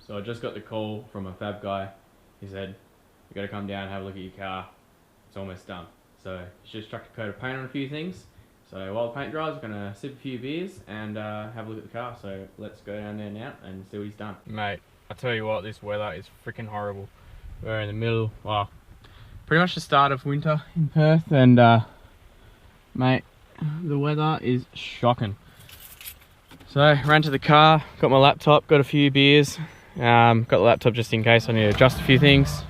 So I just got the call from a fab guy. He said, you got to come down and have a look at your car. It's almost done. So he's just chucked a coat of paint on a few things. So while the paint dries, we're going to sip a few beers and have a look at the car. So let's go down there now and see what he's done. Mate, I tell you what, this weather is freaking horrible. We're in the middle, well, pretty much the start of winter in Perth, and mate, the weather is shocking. So ran to the car, got my laptop, got a few beers, got the laptop just in case I need to adjust a few things.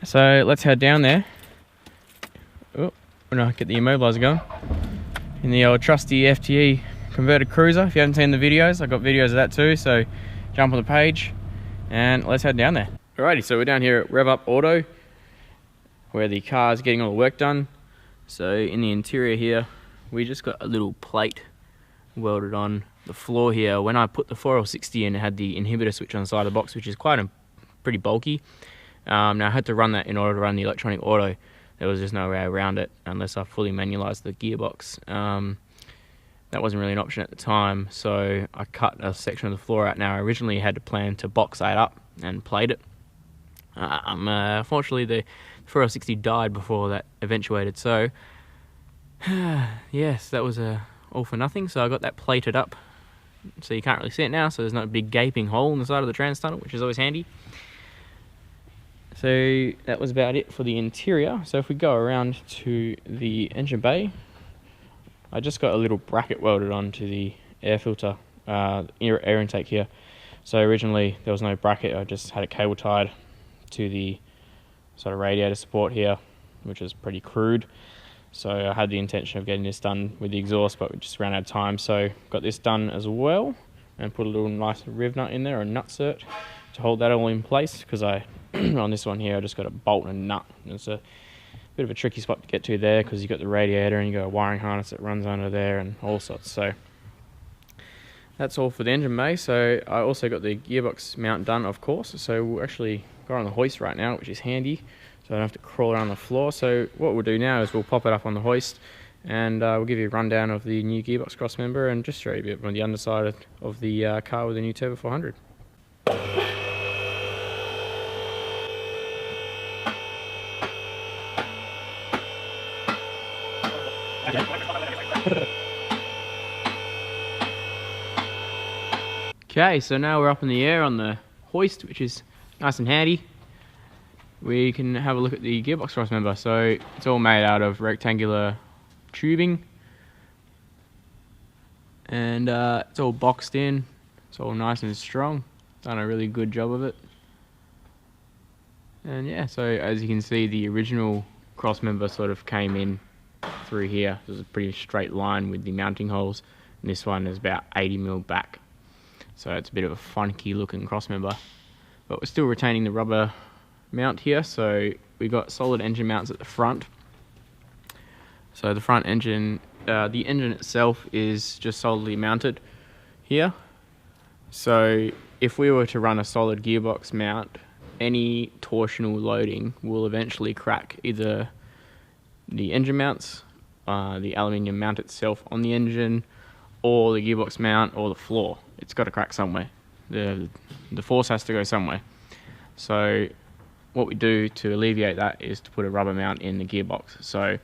So let's head down there. Oh, when I get the immobiliser going. In the old trusty FTE converted cruiser. If you haven't seen the videos, I've got videos of that too, so jump on the page and let's head down there. Alrighty, so we're down here at Rev Up Auto, where the car is getting all the work done. So in the interior here, we just got a little plate welded on the floor here. When I put the 4L60 in, it had the inhibitor switch on the side of the box, which is pretty bulky. Now I had to run that in order to run the electronic auto. There was just no way around it unless I fully manualized the gearbox. That wasn't really an option at the time, so I cut a section of the floor out. Now I originally had to plan to box that up and plate it. Unfortunately the 4L60 died before that eventuated, so yes, that was all for nothing. So I got that plated up, so you can't really see it now, so there's not a big gaping hole in the side of the trans tunnel, which is always handy. So that was about it for the interior. So if we go around to the engine bay, I just got a little bracket welded onto the air filter, air intake here. So originally there was no bracket, I just had it cable tied to the sort of radiator support here, which is pretty crude. So I had the intention of getting this done with the exhaust, but we just ran out of time. So got this done as well, and put a little nice riv nut in there, or nut cert, to hold that all in place, because on this one here I just got a bolt and a nut. It's a bit of a tricky spot to get to there, because you've got the radiator and you've got a wiring harness that runs under there and all sorts. So that's all for the engine bay. So I also got the gearbox mount done, of course. So we're actually got on the hoist right now, which is handy, so I don't have to crawl around the floor. So what we'll do now is we'll pop it up on the hoist, and we'll give you a rundown of the new gearbox cross member and just show you a bit on the underside of the car with the new Turbo 400. Okay, so now we're up in the air on the hoist, which is nice and handy. We can have a look at the gearbox cross member. So it's all made out of rectangular tubing, and it's all boxed in. It's all nice and strong. Done a really good job of it. And yeah, so as you can see, the original cross member sort of came in through here. There's a pretty straight line with the mounting holes, and this one is about 80mm back. So it's a bit of a funky looking cross member, but we're still retaining the rubber mount here. So we got solid engine mounts at the front. So the front engine, the engine itself is just solidly mounted here. So if we were to run a solid gearbox mount, any torsional loading will eventually crack either the engine mounts, the aluminium mount itself on the engine, or the gearbox mount, or the floor. It's got to crack somewhere. The force has to go somewhere. So what we do to alleviate that is to put a rubber mount in the gearbox. So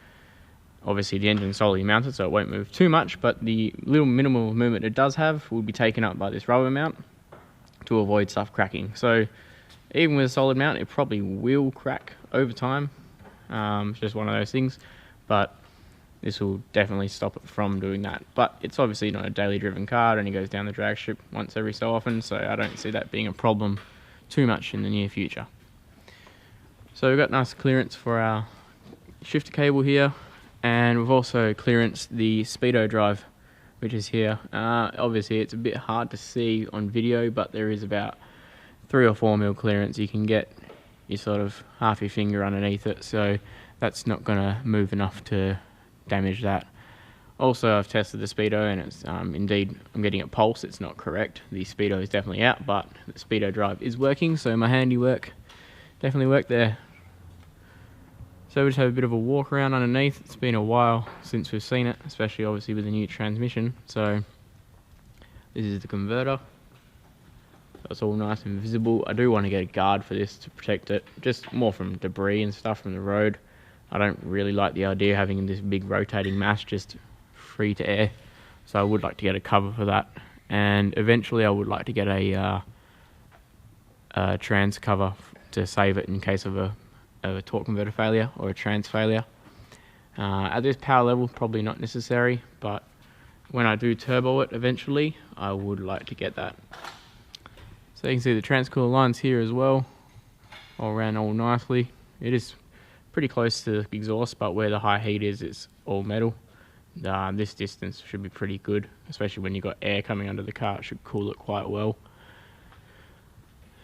obviously the engine's solidly mounted, so it won't move too much, but the little minimal movement it does have will be taken up by this rubber mount to avoid stuff cracking. So even with a solid mount, it probably will crack over time. It's just one of those things, but this will definitely stop it from doing that. But it's obviously not a daily driven car. It only goes down the drag strip once every so often, so I don't see that being a problem too much in the near future. So we've got nice clearance for our shifter cable here, and we've also clearanced the speedo drive, which is here. Obviously it's a bit hard to see on video, but there is about 3 or 4mm clearance. You can get your sort of half your finger underneath it, so that's not going to move enough to damage that. Also, I've tested the speedo, and it's indeed, I'm getting a pulse. It's not correct. The speedo is definitely out, but the speedo drive is working, so my handiwork definitely worked there. So we just have a bit of a walk around underneath. It's been a while since we've seen it, especially obviously with the new transmission. So this is the converter. so it's all nice and visible. I do want to get a guard for this to protect it, just more from debris and stuff from the road. I don't really like the idea of having this big rotating mass just free to air, so I would like to get a cover for that. And eventually I would like to get a trans cover to save it in case of a torque converter failure or a trans failure. At this power level, probably not necessary, but when I do turbo it eventually, I would like to get that. So you can see the transcooler lines here as well, all ran all nicely. It is pretty close to the exhaust, but where the high heat is, it's all metal. This distance should be pretty good, especially when you've got air coming under the car. It should cool it quite well.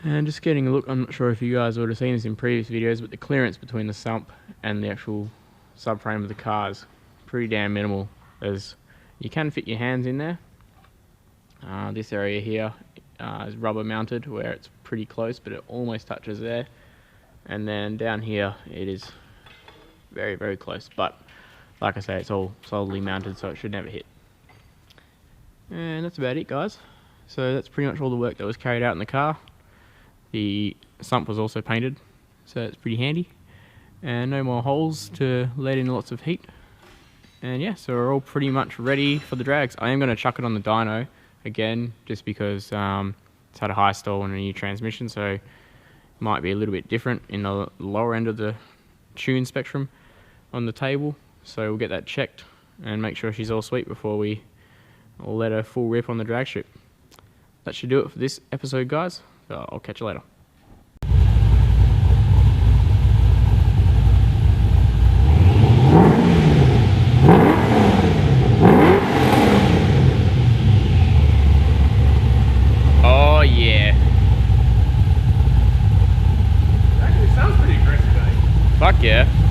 And just getting a look, I'm not sure if you guys would have seen this in previous videos, but the clearance between the sump and the actual subframe of the car is pretty damn minimal, as you can fit your hands in there. This area here is rubber mounted, where it's pretty close, but it almost touches there. And then down here, it is very, very close. But like I say, it's all solidly mounted, so it should never hit. And that's about it, guys. So that's pretty much all the work that was carried out in the car. The sump was also painted, so it's pretty handy. And no more holes to let in lots of heat. And yeah, so we're all pretty much ready for the drags. I am going to chuck it on the dyno again, just because it's had a high stall and a new transmission, so it might be a little bit different in the lower end of the tune spectrum on the table. So we'll get that checked and make sure she's all sweet before we let her full rip on the drag strip. That should do it for this episode, guys. So I'll catch you later. Oh yeah. Actually, it sounds pretty aggressive, eh? Fuck yeah.